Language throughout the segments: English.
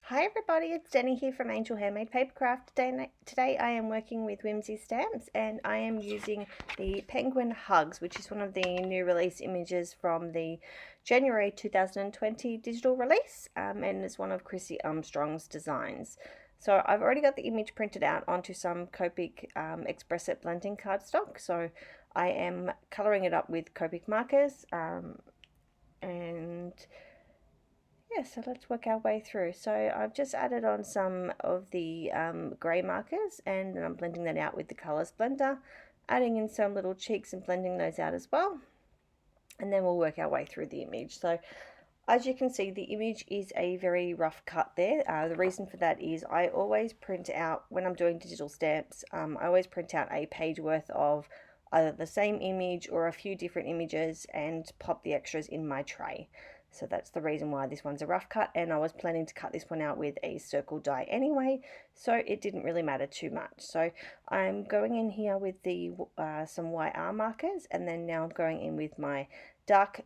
Hi everybody, it's Denny here from Handmade Papercraft. Today I am working with Whimsy stamps and I am using the Penguin Hugs, which is one of the new release images from the January 2020 digital release, and it's one of Chrissy Armstrong's designs. So I've already got the image printed out onto some Copic Express-It blending cardstock, so I am colouring it up with Copic markers and yeah, so let's work our way through. So I've just added on some of the grey markers and I'm blending that out with the colours blender, adding in some little cheeks and blending those out as well. And then we'll work our way through the image. So as you can see, the image is a very rough cut there. The reason for that is I always print out, when I'm doing digital stamps, I always print out a page worth of either the same image or a few different images and pop the extras in my tray. So that's the reason why this one's a rough cut, and I was planning to cut this one out with a circle die anyway, so it didn't really matter too much. So I'm going in here with the some YR markers, and then now I'm going in with my dark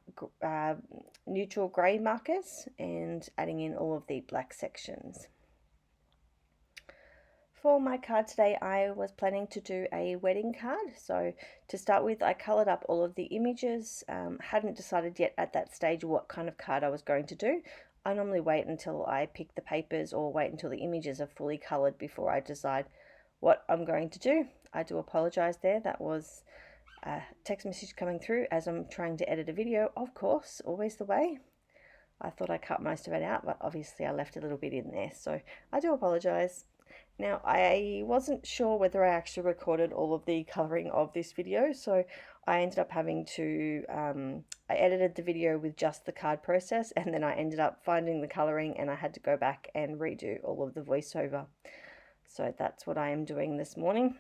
neutral grey markers and adding in all of the black sections. For my card today, I was planning to do a wedding card. So to start with, I coloured up all of the images. Hadn't decided yet at that stage what kind of card I was going to do. I normally wait until I pick the papers or wait until the images are fully coloured before I decide what I'm going to do. I do apologise there. That was a text message coming through as I'm trying to edit a video, of course, always the way. I thought I cut most of it out, but obviously I left a little bit in there, so I do apologise. Now, I wasn't sure whether I actually recorded all of the colouring of this video, so I ended up having to, I edited the video with just the card process, and then I ended up finding the colouring and I had to go back and redo all of the voiceover. So that's what I am doing this morning.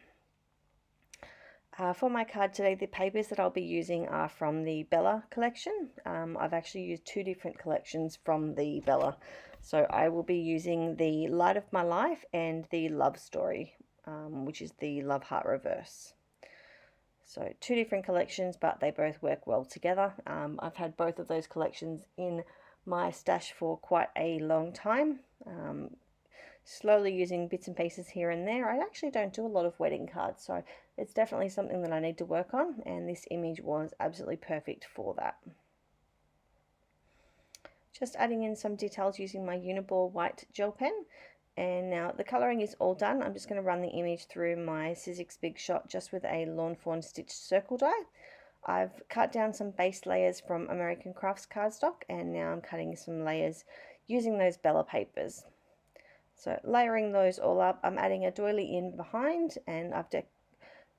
For my card today, the papers that I'll be using are from the Bella collection. I've actually used two different collections from the Bella. So I will be using the Light of My Life and the Love Story, which is the Love Heart Reverse. So two different collections, but they both work well together. I've had both of those collections in my stash for quite a long time. Slowly using bits and pieces here and there. I actually don't do a lot of wedding cards, so it's definitely something that I need to work on, and this image was absolutely perfect for that. Just adding in some details using my Uni-Ball white gel pen, and now the colouring is all done. I'm just going to run the image through my Sizzix Big Shot just with a Lawn Fawn stitched circle die. I've cut down some base layers from American Crafts cardstock, and now I'm cutting some layers using those Bella papers. So layering those all up, I'm adding a doily in behind, and I've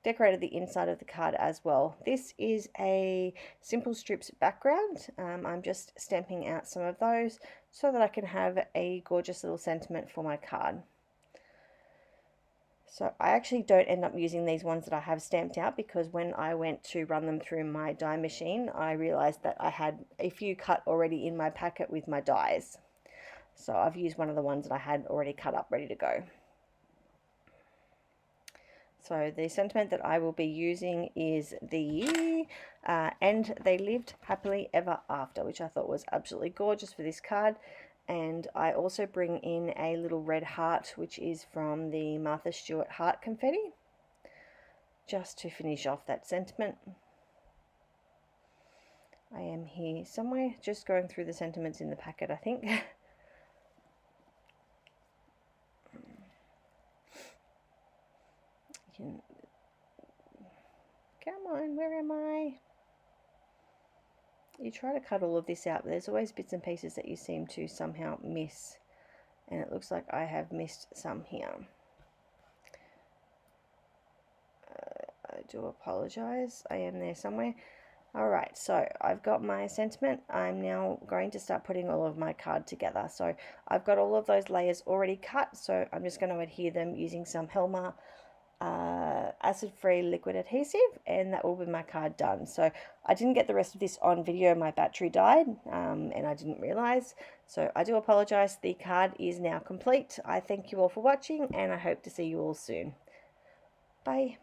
decorated the inside of the card as well. This is a simple strips background. I'm just stamping out some of those so that I can have a gorgeous little sentiment for my card. So I actually don't end up using these ones that I have stamped out, because when I went to run them through my die machine, I realized that I had a few cut already in my packet with my dies. So I've used one of the ones that I had already cut up, ready to go. So the sentiment that I will be using is the And They Lived Happily Ever After, which I thought was absolutely gorgeous for this card. And I also bring in a little red heart, which is from the Martha Stewart Heart Confetti, just to finish off that sentiment. I am here somewhere, just going through the sentiments in the packet, I think. Come on, where am I? You try to cut all of this out, but there's always bits and pieces that you seem to somehow miss, and it looks like I have missed some here. I do apologize. I am there somewhere. Alright, so I've got my sentiment. I'm now going to start putting all of my card together. So I've got all of those layers already cut, so I'm just going to adhere them using some Helmer acid-free liquid adhesive, and that will be my card done. So I didn't get the rest of this on video. My battery died, and I didn't realize, so I do apologize. The card is now complete. I thank you all for watching, and I hope to see you all soon. Bye.